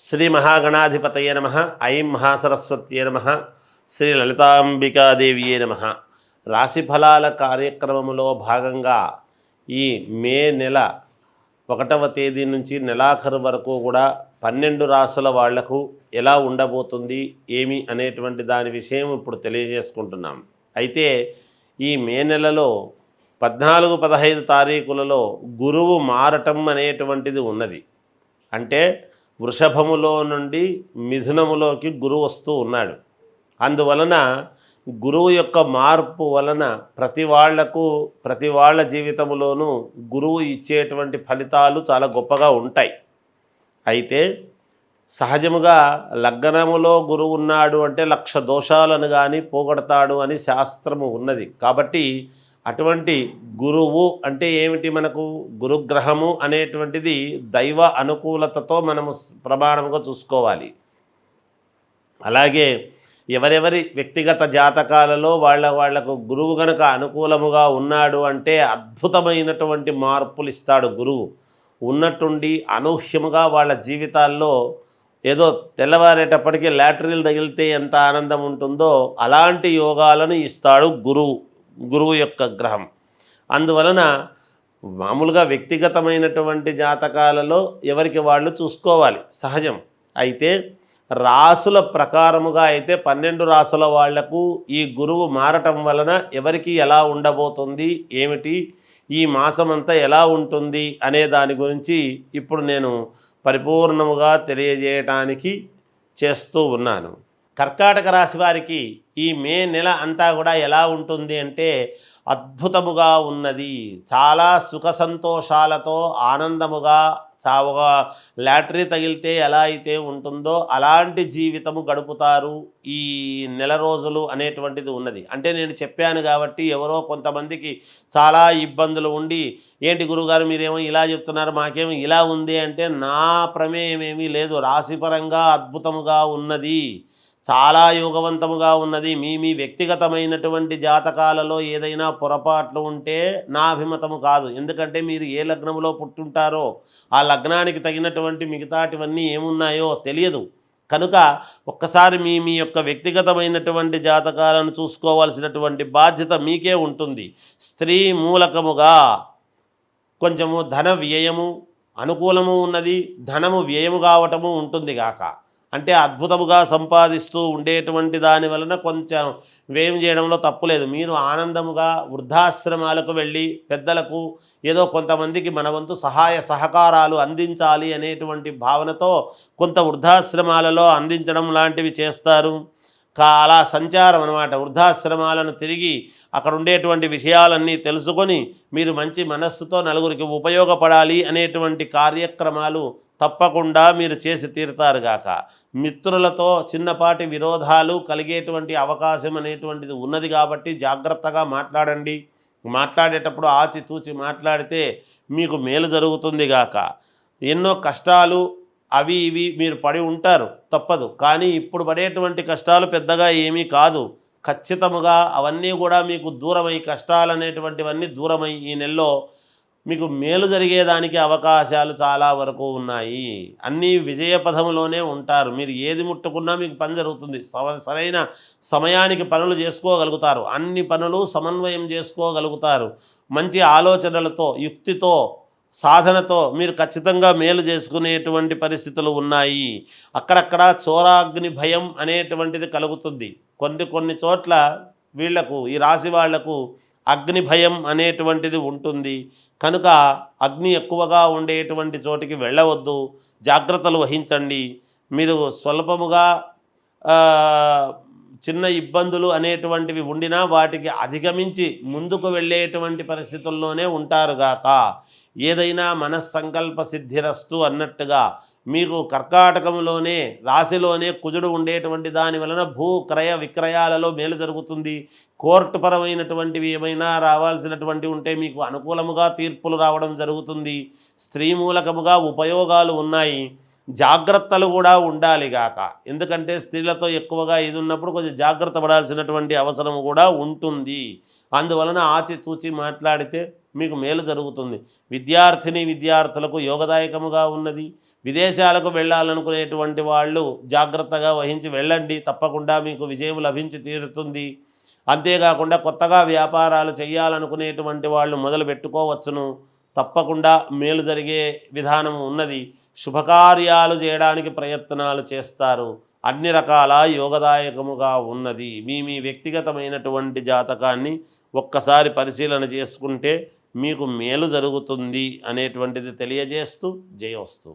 శ్రీ మహాగణాధిపతయే నమ. ఐం మహాసరస్వత్యే నమ. శ్రీ లలితాంబికాదేవియే నమ. రాశి ఫలాల కార్యక్రమంలో భాగంగా ఈ మే నెల 1వ తేదీ నుంచి నెలాఖరు వరకు కూడా 12 రాసుల వాళ్లకు ఎలా ఉండబోతుంది ఏమి అనేటువంటి దాని విషయం ఇప్పుడు తెలియజేసుకుంటున్నాం. అయితే ఈ మే నెలలో 14, 15 తారీఖులలో గురువు మారటం అనేటువంటిది ఉన్నది. అంటే వృషభములో నుండి మిథునములోకి గురువు వస్తూ ఉన్నాడు. అందువలన గురువు యొక్క మార్పు వలన ప్రతి వాళ్ళ జీవితంలోనూ గురువు ఇచ్చేటువంటి ఫలితాలు చాలా గొప్పగా ఉంటాయి. అయితే సహజముగా లగ్నములో గురువు ఉన్నాడు అంటే 1,00,000 దోషాలను కానీ పోగొడతాడు అని శాస్త్రము ఉన్నది. కాబట్టి అటువంటి గురువు అంటే ఏమిటి? మనకు గురుగ్రహము అనేటువంటిది దైవ అనుకూలతతో మనము ప్రమాణముగా చూసుకోవాలి. అలాగే ఎవరెవరి వ్యక్తిగత జాతకాలలో వాళ్లకు గురువు గనక అనుకూలముగా ఉన్నాడు అంటే అద్భుతమైనటువంటి మార్పులు ఇస్తాడు గురువు. ఉన్నట్టుండి అనూహ్యముగా వాళ్ళ జీవితాల్లో ఏదో తెల్లవారేటప్పటికీ లాటరీలు తగిలితే ఎంత ఆనందం ఉంటుందో అలాంటి యోగాలను ఇస్తాడు గురువు యొక్క గ్రహం. అందువలన మామూలుగా వ్యక్తిగతమైనటువంటి జాతకాలలో ఎవరికి వాళ్ళు చూసుకోవాలి, సహజం. అయితే రాసుల ప్రకారముగా అయితే 12 రాసుల వాళ్లకు ఈ గురువు మారటం వలన ఎవరికి ఎలా ఉండబోతుంది, ఏమిటి, ఈ మాసమంతా ఎలా ఉంటుంది అనే దాని గురించి ఇప్పుడు నేను పరిపూర్ణముగా తెలియజేయటానికి చేస్తూ ఉన్నాను. కర్కాటక రాశి వారికి ఈ మే నెల అంతా కూడా ఎలా ఉంటుంది అంటే అద్భుతముగా ఉన్నది. చాలా సుఖ సంతోషాలతో ఆనందముగా చావుగా లాటరీ తగిలితే ఎలా అయితే ఉంటుందో అలాంటి జీవితము గడుపుతారు ఈ నెల రోజులు అనేటువంటిది ఉన్నది. అంటే నేను చెప్పాను కాబట్టి ఎవరో కొంతమందికి చాలా ఇబ్బందులు ఉండి, ఏంటి గురుగారు మీరేమో ఇలా చెప్తున్నారు, మాకేమో ఇలా ఉంది అంటే నా ప్రమేయం ఏమీ లేదు. రాశిపరంగా అద్భుతముగా ఉన్నది, చాలా యోగవంతముగా ఉన్నది. మీ వ్యక్తిగతమైనటువంటి జాతకాలలో ఏదైనా పొరపాట్లు ఉంటే నా అభిమతము కాదు. ఎందుకంటే మీరు ఏ లగ్నములో పుట్టుంటారో ఆ లగ్నానికి తగినటువంటి మిగతాటివన్నీ ఏమున్నాయో తెలియదు. కనుక ఒక్కసారి మీ యొక్క వ్యక్తిగతమైనటువంటి జాతకాలను చూసుకోవాల్సినటువంటి బాధ్యత మీకే ఉంటుంది. స్త్రీ మూలకముగా కొంచెము ధన వ్యయము అనుకూలము ఉన్నది, ధనము వ్యయము కావటము ఉంటుంది గాక. అంటే అద్భుతముగా సంపాదిస్తూ ఉండేటువంటి దాని వలన కొంచెం వ్యయం చేయడంలో తప్పులేదు. మీరు ఆనందముగా వృద్ధాశ్రమాలకు వెళ్ళి పెద్దలకు ఏదో కొంతమందికి మన వంతు సహాయ సహకారాలు అందించాలి అనేటువంటి భావనతో కొంత వృద్ధాశ్రమాలలో అందించడం లాంటివి చేస్తారు. అలా సంచారం అన్నమాట. వృద్ధాశ్రమాలను తిరిగి అక్కడ ఉండేటువంటి విషయాలన్నీ తెలుసుకొని మీరు మంచి మనస్సుతో నలుగురికి ఉపయోగపడాలి అనేటువంటి కార్యక్రమాలు తప్పకుండా మీరు చేసి తీరుతారుగాక. మిత్రులతో చిన్నపాటి విరోధాలు కలిగేటువంటి అవకాశం అనేటువంటిది ఉన్నది కాబట్టి జాగ్రత్తగా మాట్లాడండి. మాట్లాడేటప్పుడు ఆచితూచి మాట్లాడితే మీకు మేలు జరుగుతుంది గాక. ఎన్నో కష్టాలు అవి ఇవి మీరు పడి ఉంటారు, తప్పదు. కానీ ఇప్పుడు పడేటువంటి కష్టాలు పెద్దగా ఏమీ కాదు. ఖచ్చితముగా అవన్నీ కూడా మీకు దూరమై, కష్టాలు అనేటువంటివన్నీ దూరమై ఈ నెలలో మీకు మేలు జరిగేదానికి అవకాశాలు చాలా వరకు ఉన్నాయి. అన్నీ విజయపథంలోనే ఉంటారు. మీరు ఏది ముట్టుకున్నా మీకు పని జరుగుతుంది. సరైన సమయానికి పనులు చేసుకోగలుగుతారు. అన్ని పనులు సమన్వయం చేసుకోగలుగుతారు. మంచి ఆలోచనలతో, యుక్తితో, సాధనతో మీరు ఖచ్చితంగా మేలు చేసుకునేటువంటి పరిస్థితులు ఉన్నాయి. అక్కడక్కడ చోరాగ్ని భయం అనేటువంటిది కలుగుతుంది. కొన్ని చోట్ల వీళ్లకు, ఈ రాశి వాళ్లకు అగ్ని భయం అనేటువంటిది ఉంటుంది. కనుక అగ్ని ఎక్కువగా ఉండేటువంటి చోటికి వెళ్ళవద్దు, జాగ్రత్తలు వహించండి. మీరు స్వల్పముగా చిన్న ఇబ్బందులు అనేటువంటివి ఉండినా వాటికి అధిగమించి ముందుకు వెళ్ళేటువంటి పరిస్థితుల్లోనే ఉంటారుగాక. ఏదైనా మనస్సంకల్ప సిద్ధిరస్తు అన్నట్టుగా మీకు కర్కాటకంలోనే రాశిలోనే కుజుడు ఉండేటువంటి దాని వలన భూ క్రయ విక్రయాలలో మేలు జరుగుతుంది. కోర్టు పరమైనటువంటివి ఏమైనా రావాల్సినటువంటివి ఉంటే మీకు అనుకూలముగా తీర్పులు రావడం జరుగుతుంది. స్త్రీ మూలకముగా ఉపయోగాలు ఉన్నాయి. జాగ్రత్తలు కూడా ఉండాలిగాక. ఎందుకంటే స్త్రీలతో ఎక్కువగా ఇది ఉన్నప్పుడు కొంచెం జాగ్రత్త పడాల్సినటువంటి అవసరం కూడా ఉంటుంది. అందువలన ఆచితూచి మాట్లాడితే మీకు మేలు జరుగుతుంది. విద్యార్థిని విద్యార్థులకు యోగదాయకముగా ఉన్నది. విదేశాలకు వెళ్ళాలనుకునేటువంటి వాళ్ళు జాగ్రత్తగా వహించి వెళ్ళండి, తప్పకుండా మీకు విజయం లభించి తీరుతుంది. అంతేకాకుండా కొత్తగా వ్యాపారాలు చేయాలనుకునేటువంటి వాళ్ళు మొదలు పెట్టుకోవచ్చును, తప్పకుండా మేలు జరిగే విధానం ఉన్నది. శుభకార్యాలు చేయడానికి ప్రయత్నాలు చేస్తారు. అన్ని రకాల యోగదాయకముగా ఉన్నది. మీ వ్యక్తిగతమైనటువంటి జాతకాన్ని ఒక్కసారి పరిశీలన చేసుకుంటే మీకు మేలు జరుగుతుంది అనేటువంటిది తెలియజేస్తూ జయోస్తు.